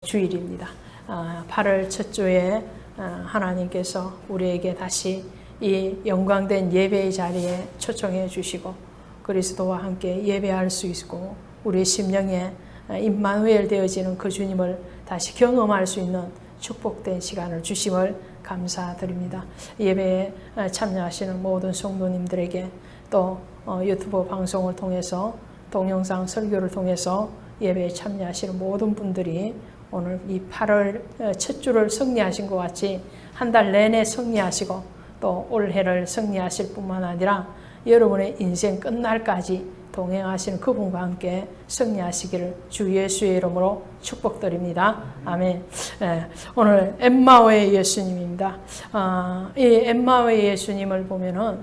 주일입니다. 8월 첫 주에 하나님께서 우리에게 다시 이 영광된 예배의 자리에 초청해 주시고 그리스도와 함께 예배할 수 있고 우리의 심령에 임마누엘 되어지는 그 주님을 다시 경험할 수 있는 축복된 시간을 주심을 감사드립니다. 예배에 참여하시는 모든 성도님들에게 또 유튜브 방송을 통해서 동영상 설교를 통해서 예배에 참여하시는 모든 분들이 오늘 이 8월 첫 주를 승리하신 것 같이 한 달 내내 승리하시고 또 올해를 승리하실 뿐만 아니라 여러분의 인생 끝날까지 동행하시는 그분과 함께 승리하시기를 주 예수의 이름으로 축복드립니다. 아멘. 오늘 엠마오의 예수님입니다. 이 엠마오의 예수님을 보면은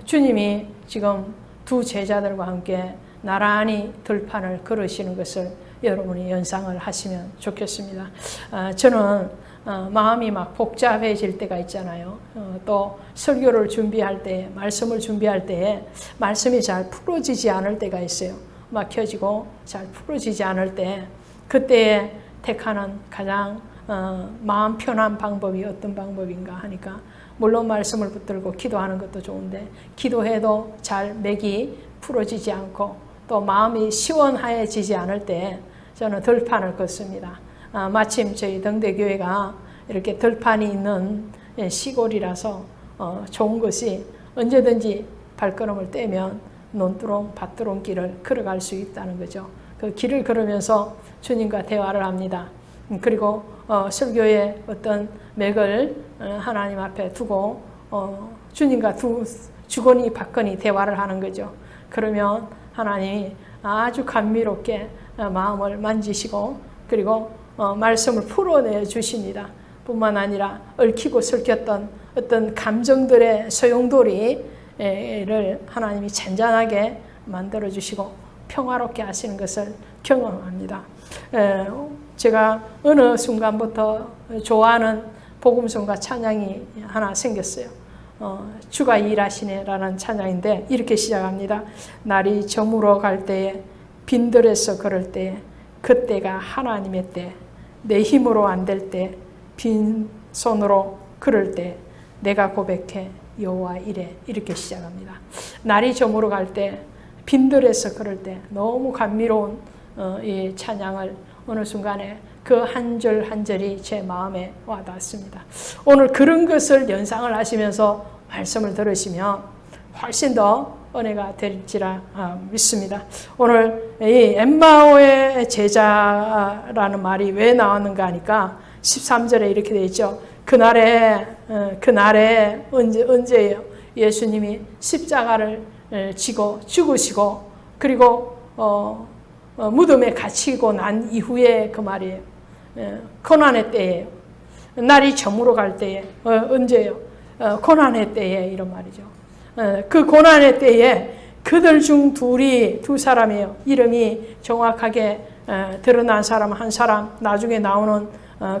주님이 지금 두 제자들과 함께 나란히 들판을 걸으시는 것을 여러분이 연상을 하시면 좋겠습니다. 저는 마음이 막 복잡해질 때가 있잖아요. 또 설교를 준비할 때, 말씀을 준비할 때에 말씀이 잘 풀어지지 않을 때가 있어요. 막혀지고 잘 풀어지지 않을 때 그때에 택하는 가장 마음 편한 방법이 어떤 방법인가 하니까 물론 말씀을 붙들고 기도하는 것도 좋은데 기도해도 잘 맥이 풀어지지 않고 또 마음이 시원해지지 않을 때 저는 들판을 걷습니다. 마침 저희 등대교회가 이렇게 들판이 있는 시골이라서 좋은 것이 언제든지 발걸음을 떼면 논두렁, 밭두렁 길을 걸어갈 수 있다는 거죠. 그 길을 걸으면서 주님과 대화를 합니다. 그리고 설교의 어떤 맥을 하나님 앞에 두고 주님과 주거니 받거니 대화를 하는 거죠. 그러면 하나님이 아주 감미롭게 마음을 만지시고 그리고 말씀을 풀어내 주십니다. 뿐만 아니라 얽히고 설켰던 어떤 감정들의 소용돌이를 하나님이 잔잔하게 만들어 주시고 평화롭게 하시는 것을 경험합니다. 제가 어느 순간부터 좋아하는 복음송과 찬양이 하나 생겼어요. 주가 일하시네라는 찬양인데 이렇게 시작합니다. 날이 저물어 갈 때에 빈들에서 걸을 때 그때가 하나님의 때 내 힘으로 안 될 때 빈손으로 걸을 때 내가 고백해 여호와 이래 이렇게 시작합니다. 날이 저물어 갈 때 빈들에서 걸을 때 너무 감미로운 이 찬양을 어느 순간에 그 한 절 한 절이 제 마음에 와닿았습니다. 오늘 그런 것을 연상을 하시면서 말씀을 들으시면 훨씬 더 은혜가 될지라 믿습니다. 오늘 이 엠마오의 제자라는 말이 왜 나왔는가 하니까 13절에 이렇게 되어 있죠. 그날에 언제예요? 예수님이 십자가를 지고 죽으시고 그리고 무덤에 갇히고 난 이후에 그 말이에요. 고난의 때예요. 날이 저물어 갈 때에 언제예요? 고난의 때에 이런 말이죠. 그 고난의 때에 그들 중 두 사람이에요. 이름이 정확하게 드러난 사람 한 사람, 나중에 나오는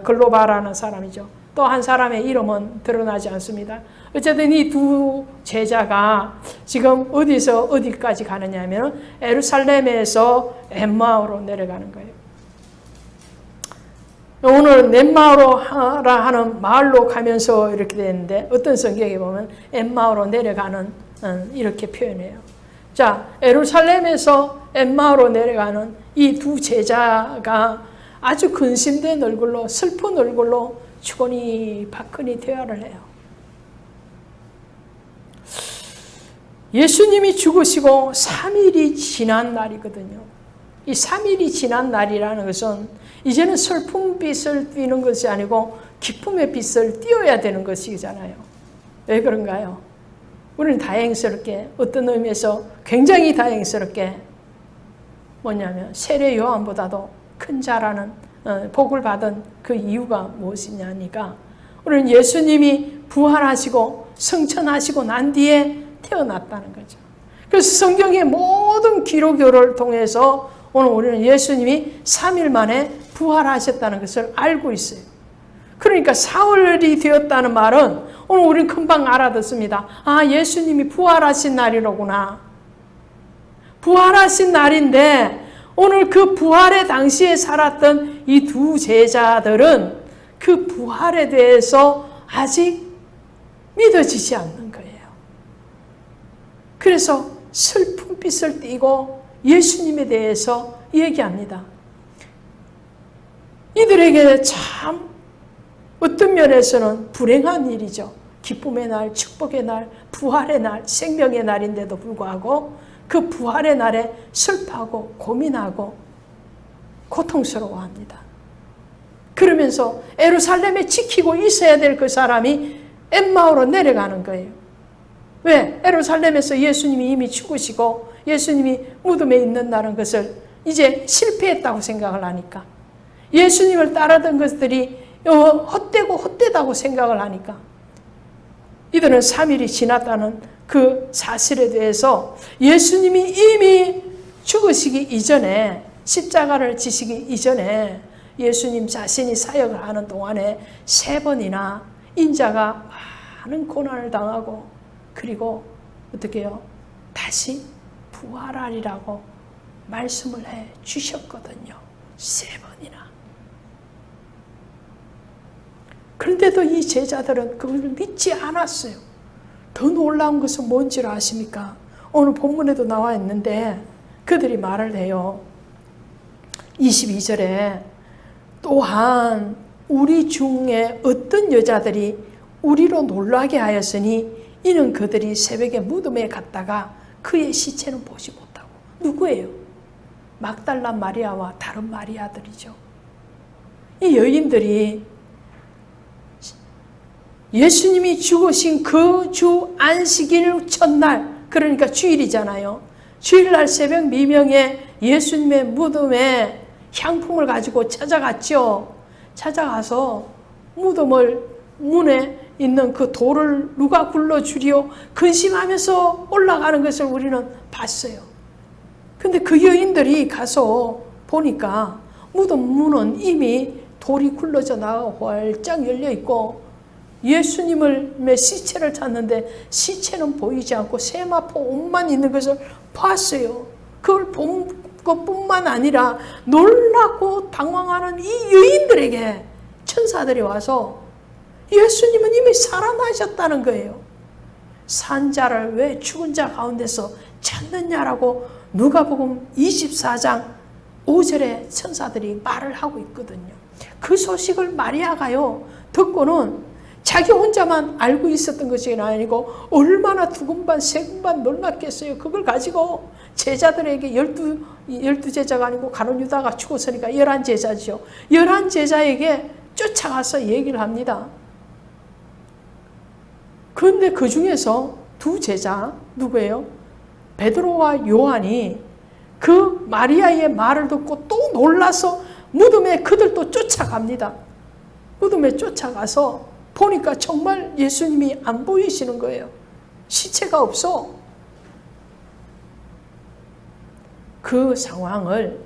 글로바라는 사람이죠. 또 한 사람의 이름은 드러나지 않습니다. 어쨌든 이 두 제자가 지금 어디서 어디까지 가느냐 하면 예루살렘에서 엠마오로 내려가는 거예요. 오늘 엠마오라 하는 마을로 가면서 이렇게 되는데 어떤 성경에 보면 엠마오로 내려가는 이렇게 표현해요. 자, 예루살렘에서 엠마오로 내려가는 이 두 제자가 아주 근심된 얼굴로 슬픈 얼굴로 주거니 받거니 대화를 해요. 예수님이 죽으시고 3일이 지난 날이거든요. 이 3일이 지난 날이라는 것은 이제는 슬픔빛을 띠는 것이 아니고 기쁨의 빛을 띄어야 되는 것이잖아요. 왜 그런가요? 우리는 다행스럽게 어떤 의미에서 굉장히 다행스럽게 뭐냐면 세례 요한보다도 큰 자라는 복을 받은 그 이유가 무엇이냐니까 우리는 예수님이 부활하시고 승천하시고 난 뒤에 태어났다는 거죠. 그래서 성경의 모든 기록을 통해서 오늘 우리는 예수님이 3일 만에 부활하셨다는 것을 알고 있어요. 그러니까 사흘이 되었다는 말은 오늘 우리는 금방 알아듣습니다. 아, 예수님이 부활하신 날이로구나. 부활하신 날인데 오늘 그 부활의 당시에 살았던 이 두 제자들은 그 부활에 대해서 아직 믿어지지 않는 거예요. 그래서 슬픈 빛을 띠고 예수님에 대해서 얘기합니다. 이들에게 참 어떤 면에서는 불행한 일이죠. 기쁨의 날, 축복의 날, 부활의 날, 생명의 날인데도 불구하고 그 부활의 날에 슬퍼하고 고민하고 고통스러워합니다. 그러면서 예루살렘에 지키고 있어야 될 그 사람이 엠마오로 내려가는 거예요. 왜? 예루살렘에서 예수님이 이미 죽으시고 예수님이 무덤에 있는다는 것을 이제 실패했다고 생각을 하니까, 예수님을 따르던 것들이 헛되고 헛되다고 생각을 하니까, 이들은 3일이 지났다는 그 사실에 대해서 예수님이 이미 죽으시기 이전에, 십자가를 지시기 이전에 예수님 자신이 사역을 하는 동안에 3번이나 인자가 많은 고난을 당하고, 그리고 어떻게 해요? 다시 부활하리라고 말씀을 해 주셨거든요. 3번이나. 그런데도 이 제자들은 그걸 믿지 않았어요. 더 놀라운 것은 뭔지를 아십니까? 오늘 본문에도 나와 있는데 그들이 말을 해요. 22절에 또한 우리 중에 어떤 여자들이 우리로 놀라게 하였으니 이는 그들이 새벽에 무덤에 갔다가 그의 시체는 보지 못하고. 누구예요? 막달라 마리아와 다른 마리아들이죠. 이 여인들이 예수님이 죽으신 그 주 안식일 첫날, 그러니까 주일이잖아요. 주일날 새벽 미명에 예수님의 무덤에 향품을 가지고 찾아갔죠. 찾아가서 무덤을 문에 있는 그 돌을 누가 굴러주리요? 근심하면서 올라가는 것을 우리는 봤어요. 근데 그 여인들이 가서 보니까 무덤 문은 이미 돌이 굴러져 나가고 활짝 열려 있고, 예수님의 시체를 찾는데 시체는 보이지 않고 세마포 옷만 있는 것을 봤어요. 그걸 본 것뿐만 아니라 놀라고 당황하는 이 여인들에게 천사들이 와서 예수님은 이미 살아나셨다는 거예요. 산자를 왜 죽은 자 가운데서 찾느냐라고 누가복음 24장 5절에 천사들이 말을 하고 있거든요. 그 소식을 마리아가요 듣고는 자기 혼자만 알고 있었던 것이 아니고 얼마나 두근반 세근반 놀랐겠어요. 그걸 가지고 제자들에게 12 제자가 아니고 가룟 유다가 죽었으니까 11제자죠. 11제자에게 쫓아가서 얘기를 합니다. 그런데 그 중에서 2 제자, 누구예요? 베드로와 요한이 그 마리아의 말을 듣고 또 놀라서 무덤에 그들도 쫓아갑니다. 무덤에 쫓아가서 보니까 정말 예수님이 안 보이시는 거예요. 시체가 없어. 그 상황을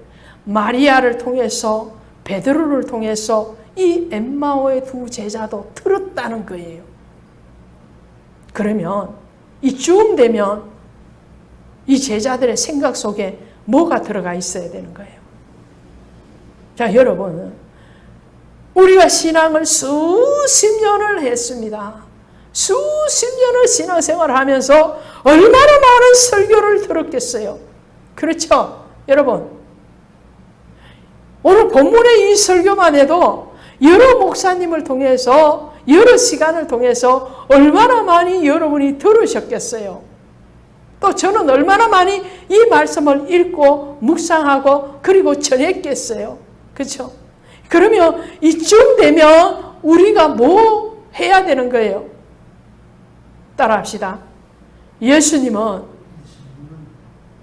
마리아를 통해서, 베드로를 통해서 이 엠마오의 2 제자도 들었다는 거예요. 그러면 이쯤 되면 이 제자들의 생각 속에 뭐가 들어가 있어야 되는 거예요? 자, 여러분, 우리가 신앙을 수십 년을 했습니다. 수십 년을 신앙생활을 하면서 얼마나 많은 설교를 들었겠어요. 그렇죠? 여러분, 오늘 본문의 이 설교만 해도 여러 목사님을 통해서, 여러 시간을 통해서 얼마나 많이 여러분이 들으셨겠어요. 또 저는 얼마나 많이 이 말씀을 읽고 묵상하고 그리고 전했겠어요. 그렇죠? 그러면 이쯤 되면 우리가 뭐 해야 되는 거예요? 따라합시다. 예수님은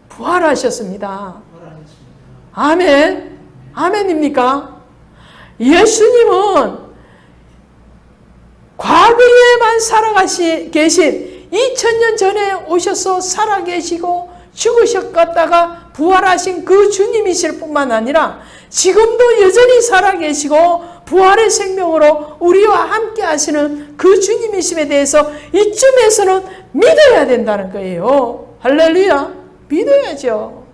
부활하셨습니다. 아멘. 아멘입니까? 예수님은 과거에만 계신 2000년 전에 오셔서 살아계시고 죽으셨다가 부활하신 그 주님이실 뿐만 아니라 지금도 여전히 살아계시고 부활의 생명으로 우리와 함께 하시는 그 주님이심에 대해서 이쯤에서는 믿어야 된다는 거예요. 할렐루야. 믿어야죠.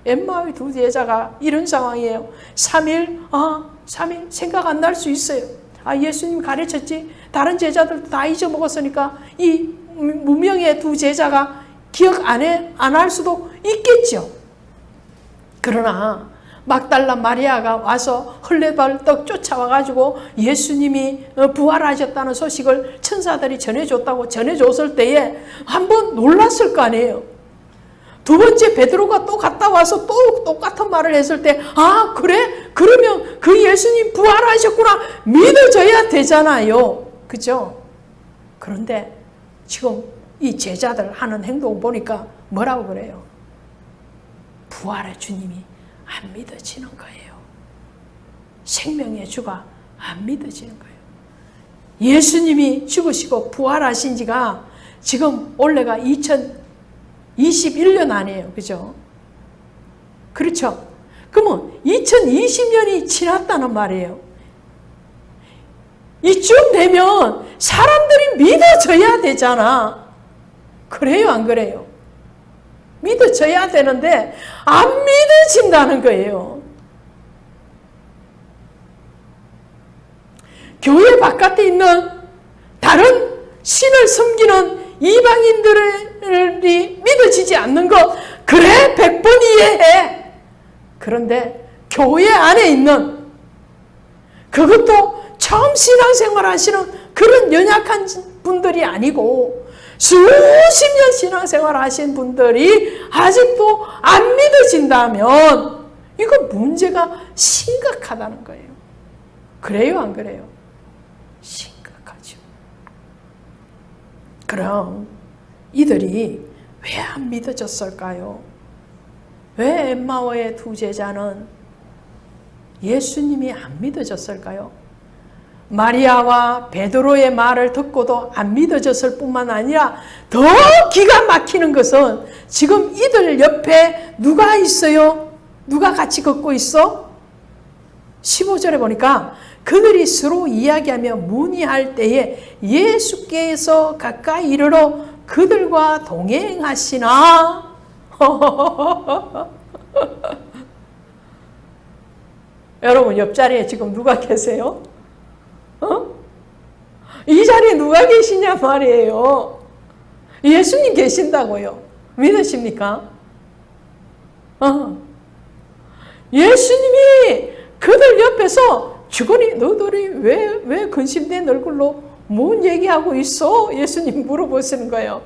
엠마오의 두 제자가 이런 상황이에요. 3일 생각 안 날 수 있어요. 예수님 가르쳤지. 다른 제자들도 다 잊어먹었으니까 이 무명의 두 제자가 기억 안 할 수도 있겠죠. 그러나 막달라 마리아가 와서 헐레벌떡 쫓아와가지고 예수님이 부활하셨다는 소식을 천사들이 전해줬을 때에 한번 놀랐을 거 아니에요. 두 번째 베드로가 또 갔다 와서 또 똑같은 말을 했을 때 그래? 그러면 그 예수님 부활하셨구나 믿어져야 되잖아요. 그죠? 그런데 지금 이 제자들 하는 행동 보니까 뭐라고 그래요? 부활의 주님이 안 믿어지는 거예요. 생명의 주가 안 믿어지는 거예요. 예수님이 죽으시고 부활하신 지가 지금 올해가 2021년 아니에요. 그죠? 그렇죠? 그러면 2020년이 지났다는 말이에요. 이쯤 되면 사람들이 믿어져야 되잖아. 그래요? 안 그래요? 믿어져야 되는데 안 믿어진다는 거예요. 교회 바깥에 있는 다른 신을 섬기는 이방인들이 믿어지지 않는 것, 그래 100번 이해해. 그런데 교회 안에 있는, 그것도 처음 신앙생활 하시는 그런 연약한 분들이 아니고 수십 년 신앙생활 하신 분들이 아직도 안 믿어진다면 이건 문제가 심각하다는 거예요. 그래요? 안 그래요? 심각하죠. 그럼 이들이 왜 안 믿어졌을까요? 왜 엠마오의 두 제자는 예수님이 안 믿어졌을까요? 마리아와 베드로의 말을 듣고도 안 믿어졌을 뿐만 아니라 더 기가 막히는 것은 지금 이들 옆에 누가 있어요? 누가 같이 걷고 있어? 15절에 보니까 그들이 서로 이야기하며 문의할 때에 예수께서 가까이 이르러 그들과 동행하시나? 여러분 옆자리에 지금 누가 계세요? 이 자리에 누가 계시냐 말이에요. 예수님 계신다고요. 믿으십니까? 예수님이 그들 옆에서 주거니 너들이 왜 근심된 얼굴로 뭔 얘기하고 있어? 예수님 물어보시는 거예요.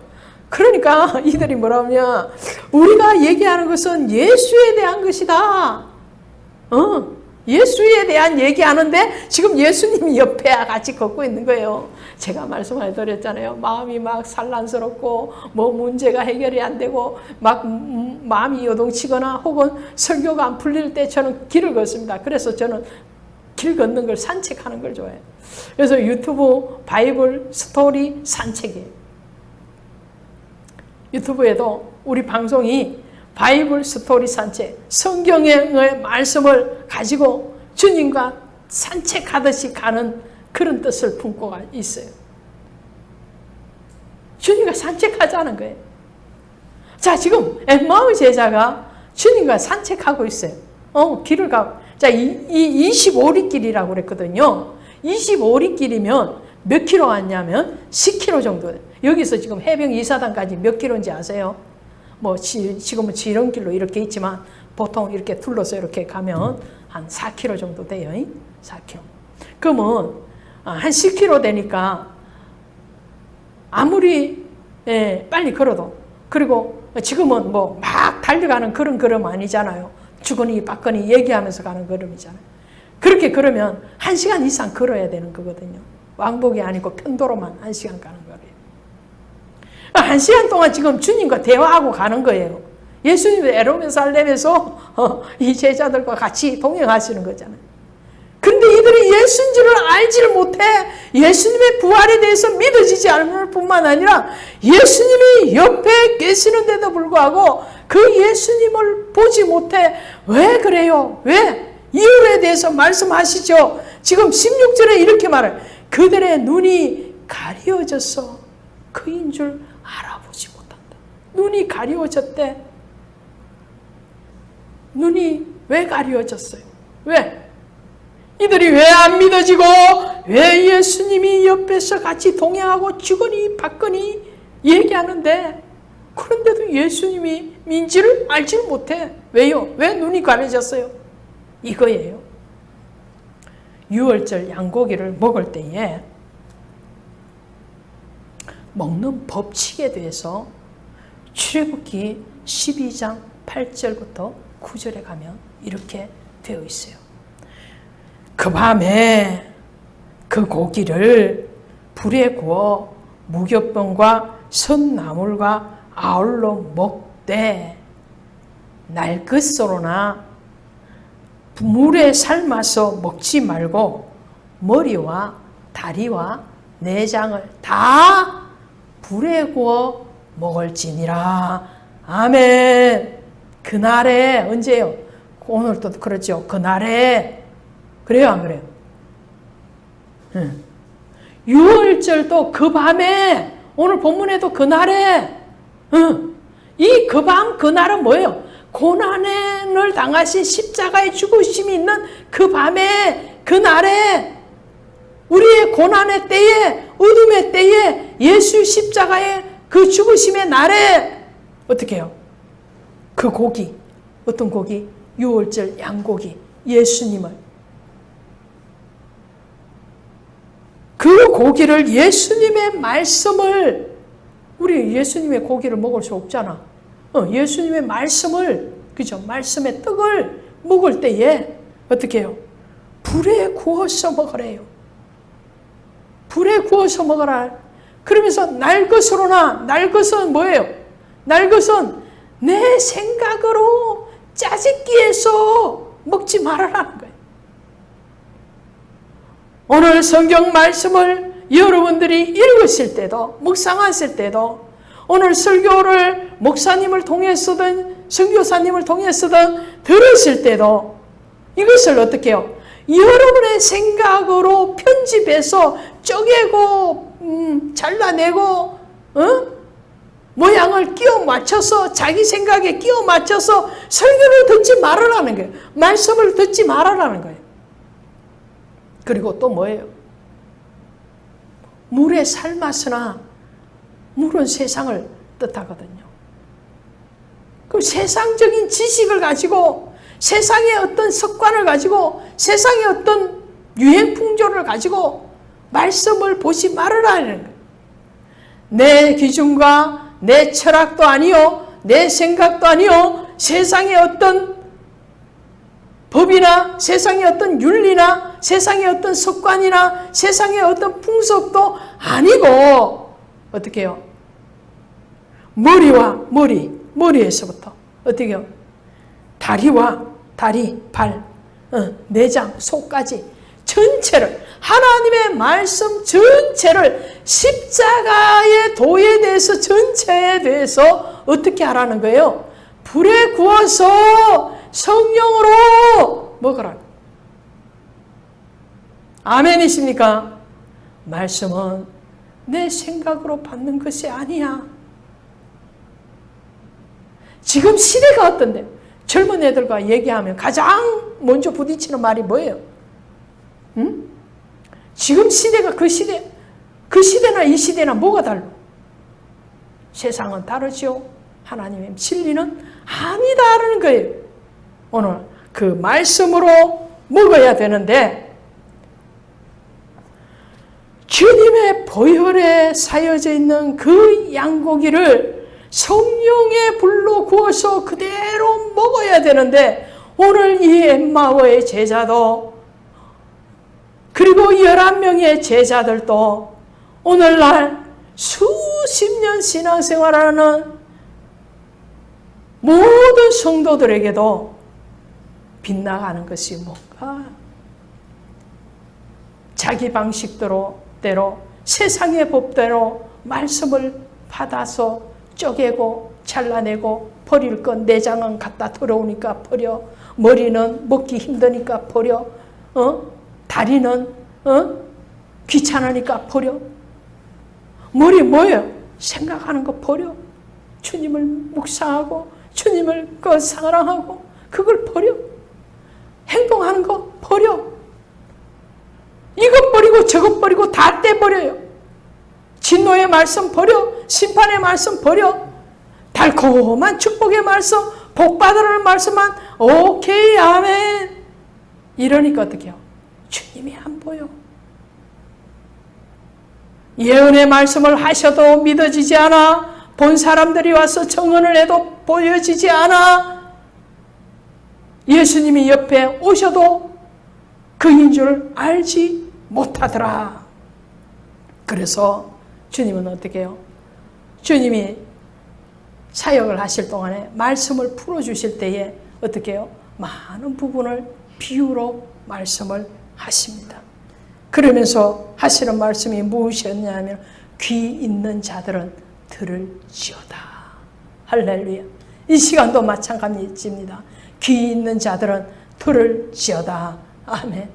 그러니까 이들이 뭐라냐, 우리가 얘기하는 것은 예수에 대한 것이다. 예수에 대한 얘기하는데 지금 예수님이 옆에 같이 걷고 있는 거예요. 제가 말씀을 드렸잖아요. 마음이 막 산란스럽고 뭐 문제가 해결이 안 되고 막 마음이 요동치거나 혹은 설교가 안 풀릴 때 저는 길을 걷습니다. 그래서 저는 길 걷는 걸, 산책하는 걸 좋아해요. 그래서 유튜브 바이블 스토리 산책이에요. 유튜브에도 우리 방송이 바이블 스토리 산책, 성경의 말씀을 가지고 주님과 산책하듯이 가는 그런 뜻을 품고 있어요. 주님과 산책하자는 거예요. 자, 지금 엠마오 제자가 주님과 산책하고 있어요. 길을 가고. 자, 이 25리 길이라고 그랬거든요. 25리 길이면 몇 킬로 왔냐면 10킬로 정도. 여기서 지금 해병 2사단까지 몇 킬로인지 아세요? 뭐 지금은 지름길로 이렇게 있지만 보통 이렇게 둘러서 이렇게 가면 한 4km 정도 돼요. 4km. 그러면 한 10km 되니까 아무리 빨리 걸어도, 그리고 지금은 뭐 막 달려가는 그런 걸음 아니잖아요. 주거니 받거니 얘기하면서 가는 걸음이잖아요. 그렇게 걸으면 1시간 이상 걸어야 되는 거거든요. 왕복이 아니고 편도로만 1시간 가는 거예요. 1시간 동안 지금 주님과 대화하고 가는 거예요. 예수님이 에르살렘에서 이 제자들과 같이 동행하시는 거잖아요. 근데 이들이 예수인 줄을 알지를 못해 예수님의 부활에 대해서 믿어지지 않을 뿐만 아니라 예수님이 옆에 계시는데도 불구하고 그 예수님을 보지 못해. 왜 그래요? 왜? 이유에 대해서 말씀하시죠. 지금 16절에 이렇게 말해요. 그들의 눈이 가려져서 그인 줄 알아보지 못한다. 눈이 가려졌대. 눈이 왜 가려졌어요? 왜? 이들이 왜 안 믿어지고 왜 예수님이 옆에서 같이 동행하고 주거니 받거니 얘기하는데 그런데도 예수님이 민지를 알지를 못해. 왜요? 왜 눈이 가려졌어요? 이거예요. 유월절 양고기를 먹을 때에 먹는 법칙에 대해서 출애굽기 12장 8절부터 9절에 가면 이렇게 되어 있어요. 그 밤에 그 고기를 불에 구워 무교병과 선나물과 아울러 먹되 날것으로나 물에 삶아서 먹지 말고 머리와 다리와 내장을 다 불에 구워 먹을지니라. 아멘. 그날에 언제요? 오늘도 그렇죠. 그날에 그래요 안 그래요? 유월절도 그 밤에 오늘 본문에도 그날에 이 그 밤 그날은 뭐예요? 고난을 당하신 십자가의 죽으심이 있는 그 밤에 그날에 우리의 고난의 때에 어둠의 때에 예수 십자가의 그 죽으심의 날에 어떻게 해요? 그 고기 어떤 고기? 유월절 양고기 예수님을 그 고기를 예수님의 말씀을 우리 예수님의 고기를 먹을 수 없잖아. 예수님의 말씀을 그죠? 말씀의 떡을 먹을 때에 어떻게 해요? 불에 구워서 먹으래요. 불에 구워서 먹어라. 그러면서 날 것으로나 날 것은 뭐예요? 날 것은 내 생각으로 짜집기해서 먹지 말아라는 거예요. 오늘 성경 말씀을 여러분들이 읽으실 때도 묵상하실 때도 오늘 설교를 목사님을 통해서든 선교사님을 통해서든 들으실 때도 이것을 어떻게 해요? 여러분의 생각으로 편집해서 쪼개고 잘라내고 모양을 끼워 맞춰서 자기 생각에 끼워 맞춰서 설교를 듣지 말으라는 거예요. 말씀을 듣지 말으라는 거예요. 그리고 또 뭐예요? 물에 삶았으나 물은 세상을 뜻하거든요. 그럼 세상적인 지식을 가지고 세상의 어떤 습관을 가지고 세상의 어떤 유행 풍조를 가지고 말씀을 보지 말으라는 거예요. 내 기준과 내 철학도 아니요 내 생각도 아니요 세상의 어떤 법이나 세상의 어떤 윤리나 세상의 어떤 습관이나 세상의 어떤 풍습도 아니고 어떻게 해요? 머리와 머리에서부터 어떻게 해요? 다리와 다리, 발, 내장, 속까지 전체를 하나님의 말씀 전체를 십자가의 도에 대해서 전체에 대해서 어떻게 하라는 거예요? 불에 구워서 성령으로 먹으라. 아멘이십니까? 말씀은 내 생각으로 받는 것이 아니야. 지금 시대가 어떤데? 젊은 애들과 얘기하면 가장 먼저 부딪히는 말이 뭐예요? 지금 시대가 그 시대나 이 시대나 뭐가 달라? 세상은 다르죠. 하나님의 진리는 아니다라는 거예요. 오늘 그 말씀으로 먹어야 되는데 주님의 보혈에 사여져 있는 그 양고기를 성령의 불로 구워서 그대로 먹어야 되는데 오늘 이 엠마오의 제자도 그리고 11명의 제자들도 오늘날 수십 년 신앙생활하는 모든 성도들에게도 빗나가는 것이 뭔가 자기 방식대로 세상의 법대로 말씀을 받아서 쪼개고 잘라내고 버릴 건 내장은 갖다 들어오니까 버려 머리는 먹기 힘드니까 버려 다리는 귀찮으니까 버려 머리 뭐예요? 생각하는 거 버려 주님을 묵상하고 주님을 사랑하고 그걸 버려. 행동하는 거 버려. 이것 버리고 저것 버리고 다 떼버려요. 진노의 말씀 버려. 심판의 말씀 버려. 달콤한 축복의 말씀, 복 받으라는 말씀만 오케이 아멘. 이러니까 어떻게 해요? 주님이 안 보여. 예언의 말씀을 하셔도 믿어지지 않아. 본 사람들이 와서 청언을 해도 보여지지 않아. 예수님이 옆에 오셔도 그인 줄 알지 못하더라. 그래서 주님은 어떻게 해요? 주님이 사역을 하실 동안에 말씀을 풀어주실 때에 어떻게 해요? 많은 부분을 비유로 말씀을 하십니다. 그러면서 하시는 말씀이 무엇이었냐면 귀 있는 자들은 들을지어다. 할렐루야. 이 시간도 마찬가지입니다. 귀 있는 자들은 들을지어다. 아멘.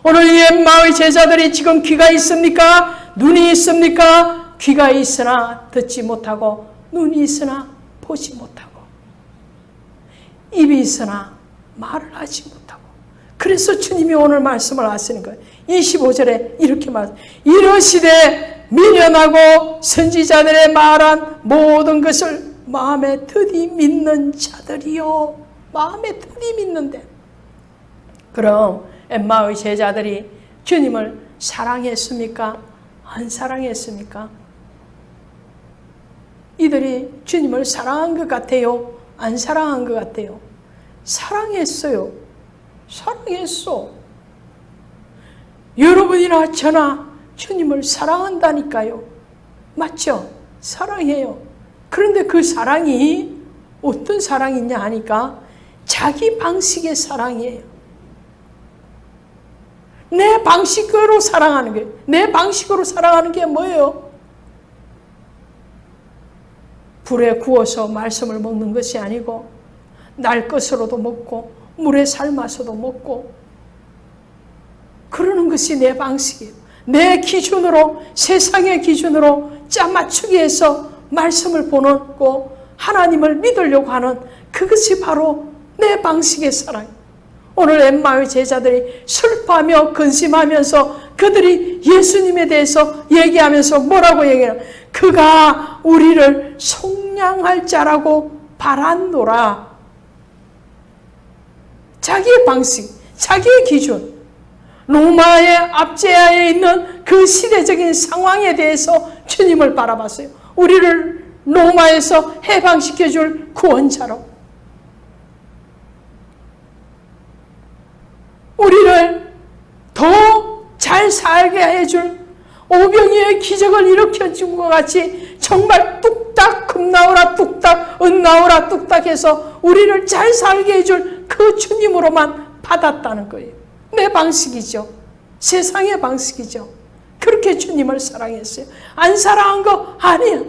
오늘 이 엠마오의 제자들이 지금 귀가 있습니까? 눈이 있습니까? 귀가 있으나 듣지 못하고 눈이 있으나 보지 못하고 입이 있으나 말을 하지 못하고. 그래서 주님이 오늘 말씀을 하시는 거예요. 25절에 이렇게 말합니다. 이러시되 미련하고 선지자들의 말한 모든 것을 마음에 드디 믿는 자들이요. 마음에 드디 믿는데. 그럼 엠마오의 제자들이 주님을 사랑했습니까? 안 사랑했습니까? 이들이 주님을 사랑한 것 같아요? 안 사랑한 것 같아요? 사랑했어요. 사랑했어. 여러분이나 저나 주님을 사랑한다니까요. 맞죠? 사랑해요. 그런데 그 사랑이 어떤 사랑이냐 하니까 자기 방식의 사랑이에요. 내 방식으로 사랑하는 게, 내 방식으로 사랑하는 게 뭐예요? 불에 구워서 말씀을 먹는 것이 아니고 날 것으로도 먹고 물에 삶아서도 먹고 그러는 것이 내 방식이에요. 내 기준으로, 세상의 기준으로 짜맞추기 해서 말씀을 보내고 하나님을 믿으려고 하는 그것이 바로 내 방식의 사랑이에요. 오늘 엠마오의 제자들이 슬퍼하며 근심하면서 그들이 예수님에 대해서 얘기하면서 뭐라고 얘기해요? 그가 우리를 속량할 자라고 바랐노라. 자기의 방식, 자기의 기준, 로마의 압제하에 있는 그 시대적인 상황에 대해서 주님을 바라봤어요. 우리를 로마에서 해방시켜줄 구원자로, 우리를 더 잘 살게 해줄 오병이의 기적을 일으켜준 것 같이 정말 뚝딱 금 나오라 뚝딱 은 나오라 뚝딱 해서 우리를 잘 살게 해줄 그 주님으로만 받았다는 거예요. 내 방식이죠. 세상의 방식이죠. 그렇게 주님을 사랑했어요. 안 사랑한 거 아니에요.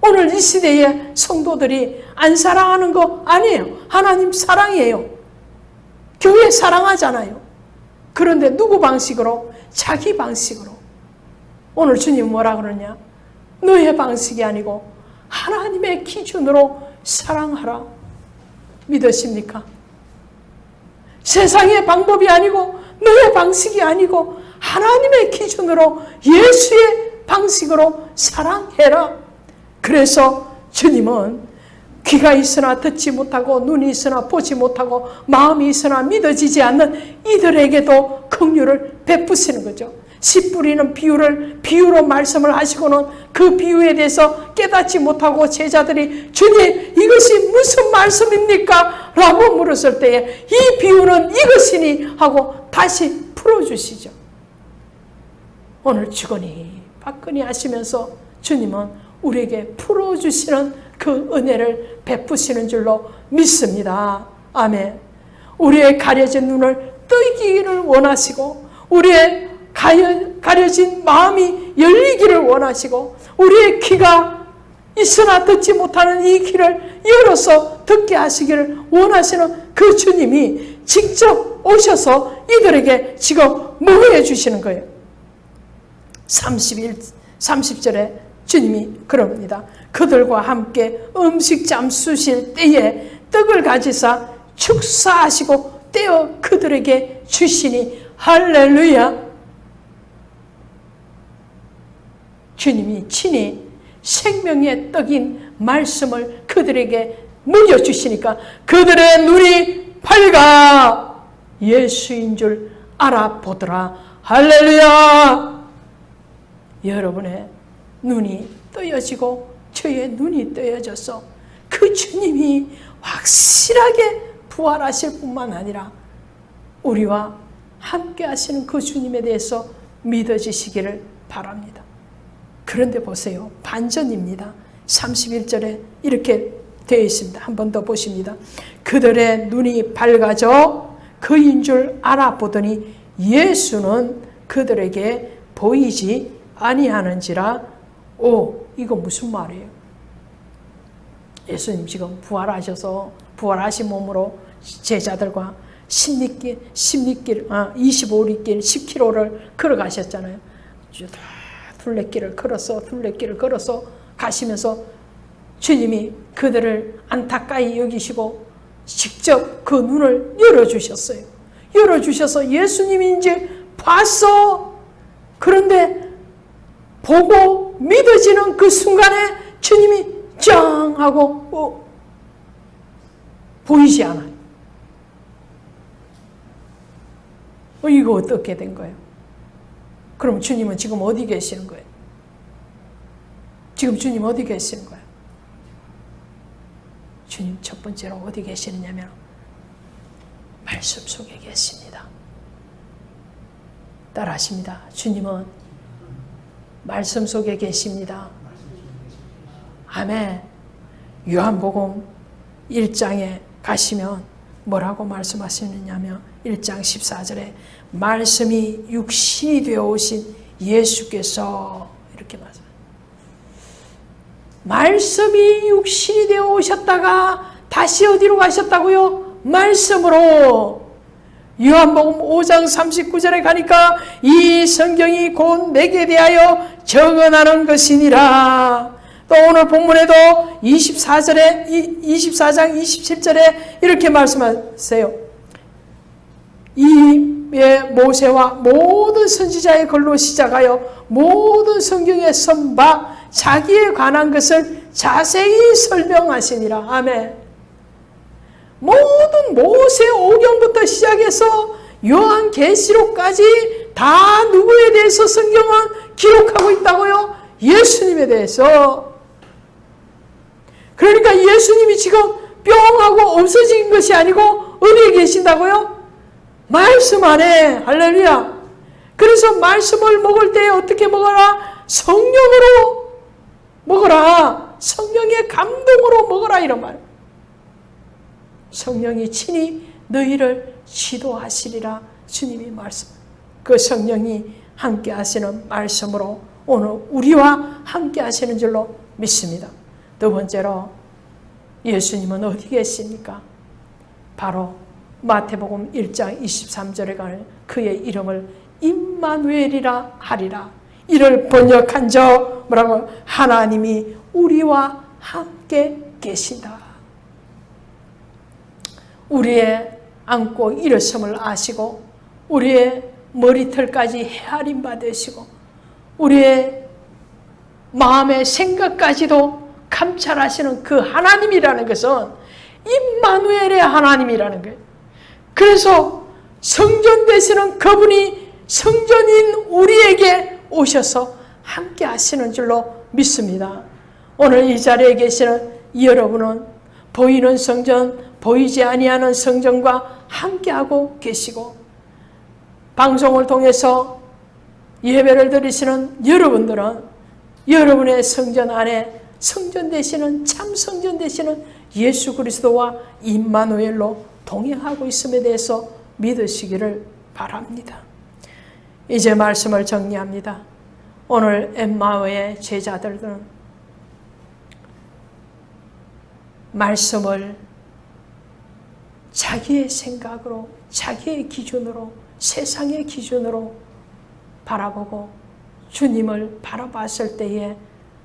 오늘 이 시대의 성도들이 안 사랑하는 거 아니에요. 하나님 사랑이에요. 교회 사랑하잖아요. 그런데 누구 방식으로? 자기 방식으로. 오늘 주님 뭐라 그러냐? 너의 방식이 아니고 하나님의 기준으로 사랑하라. 믿으십니까? 세상의 방법이 아니고 너의 방식이 아니고 하나님의 기준으로 예수의 방식으로 사랑해라. 그래서 주님은 귀가 있으나 듣지 못하고 눈이 있으나 보지 못하고 마음이 있으나 믿어지지 않는 이들에게도 긍휼을 베푸시는 거죠. 씨 뿌리는 비유로 말씀을 하시고는 그 비유에 대해서 깨닫지 못하고 제자들이 주님 이것이 무슨 말씀입니까? 라고 물었을 때에 이 비유는 이것이니 하고 다시 풀어주시죠. 오늘 주거니 받거니 하시면서 주님은 우리에게 풀어주시는 그 은혜를 베푸시는 줄로 믿습니다. 아멘. 우리의 가려진 눈을 뜨기를 원하시고 우리의 가려진 마음이 열리기를 원하시고 우리의 귀가 있으나 듣지 못하는 이 귀를 열어서 듣게 하시기를 원하시는 그 주님이 직접 오셔서 이들에게 지금 뭐 해주시는 거예요? 30절에 주님이 그럽니다. 그들과 함께 음식 잠수실 때에 떡을 가지사 축사하시고 떼어 그들에게 주시니 할렐루야. 주님이 친히 생명의 떡인 말씀을 그들에게 물려주시니까 그들의 눈이 밝아 예수인 줄 알아보더라. 할렐루야. 여러분의 눈이 떠여지고 저의 눈이 떠여져서 그 주님이 확실하게 부활하실 뿐만 아니라 우리와 함께 하시는 그 주님에 대해서 믿어지시기를 바랍니다. 그런데 보세요. 반전입니다. 31절에 이렇게 되어 있습니다. 한 번 더 보십니다. 그들의 눈이 밝아져 그인 줄 알아보더니 예수는 그들에게 보이지 아니하는지라. 오, 이거 무슨 말이에요? 예수님 지금 부활하셔서 부활하신 몸으로 제자들과 25리길 10km를 걸어가셨잖아요. 둘레길을 걸어서 가시면서 주님이 그들을 안타까이 여기시고 직접 그 눈을 열어주셨어요. 열어주셔서 예수님이 이제 봤어. 그런데 보고 믿어지는 그 순간에 주님이 짱 하고 보이지 않아요. 이거 어떻게 된 거예요? 그럼 주님은 지금 어디 계시는 거예요? 지금 주님 어디 계시는 거예요? 주님 첫 번째로 어디 계시느냐면 말씀 속에 계십니다. 따라하십니다. 주님은 말씀 속에 계십니다. 아멘. 요한복음 1장에 가시면 뭐라고 말씀하시느냐면 1장 14절에 말씀이 육신이 되어 오신 예수께서 이렇게 말씀합니다. 말씀이 육신이 되어 오셨다가 다시 어디로 가셨다고요? 말씀으로. 요한복음 5장 39절에 가니까 이 성경이 곧 내게 대하여 증언하는 것이니라. 또 오늘 본문에도 24장 27절에 이렇게 말씀하세요. 이에 모세와 모든 선지자의 글로 시작하여 모든 성경에 쓴 바 자기에 관한 것을 자세히 설명하시니라. 아멘. 모든 모세 오경부터 시작해서 요한계시록까지 다 누구에 대해서 성경은 기록하고 있다고요? 예수님에 대해서. 그러니까 예수님이 지금 뿅 하고 없어진 것이 아니고 어디에 계신다고요? 말씀 안에. 할렐루야. 그래서 말씀을 먹을 때 어떻게 먹어라? 성령으로 먹어라. 성령의 감동으로 먹어라. 이런 말. 성령이 친히 너희를 지도하시리라. 주님이 말씀. 그 성령이 함께 하시는 말씀으로 오늘 우리와 함께 하시는 줄로 믿습니다. 두 번째로 예수님은 어디 계십니까? 바로 마태복음 1장 23절에 가는 그의 이름을 임마누엘이라 하리라. 이를 번역한 저 뭐라고? 하나님이 우리와 함께 계신다. 우리의 안고 일어섬을 아시고 우리의 머리털까지 헤아림 받으시고 우리의 마음의 생각까지도 감찰하시는 그 하나님이라는 것은 임마누엘의 하나님이라는 거예요. 그래서 성전 되시는 그분이 성전인 우리에게 오셔서 함께 하시는 줄로 믿습니다. 오늘 이 자리에 계시는 여러분은 보이는 성전, 보이지 아니하는 성전과 함께하고 계시고 방송을 통해서 예배를 드리시는 여러분들은 여러분의 성전 안에 성전 되시는 참 성전 되시는 예수 그리스도와 임마누엘로 동행하고 있음에 대해서 믿으시기를 바랍니다. 이제 말씀을 정리합니다. 오늘 엠마오의 제자들은 말씀을 자기의 생각으로, 자기의 기준으로, 세상의 기준으로 바라보고 주님을 바라봤을 때에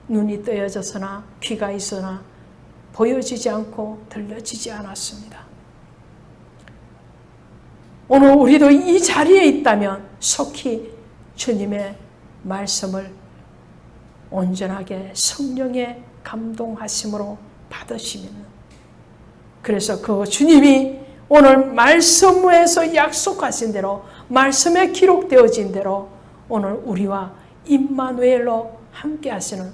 눈이 뜨여졌으나 귀가 있으나 보여지지 않고 들려지지 않았습니다. 오늘 우리도 이 자리에 있다면 속히 주님의 말씀을 온전하게 성령의 감동하심으로 받으시면, 그래서 그 주님이 오늘 말씀에서 약속하신 대로, 말씀에 기록되어진 대로 오늘 우리와 임마누엘로 함께 하시는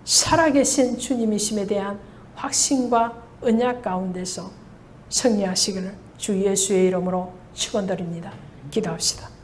살아계신 주님이심에 대한 확신과 언약 가운데서 승리하시기를 주 예수의 이름으로 축원드립니다. 기도합시다.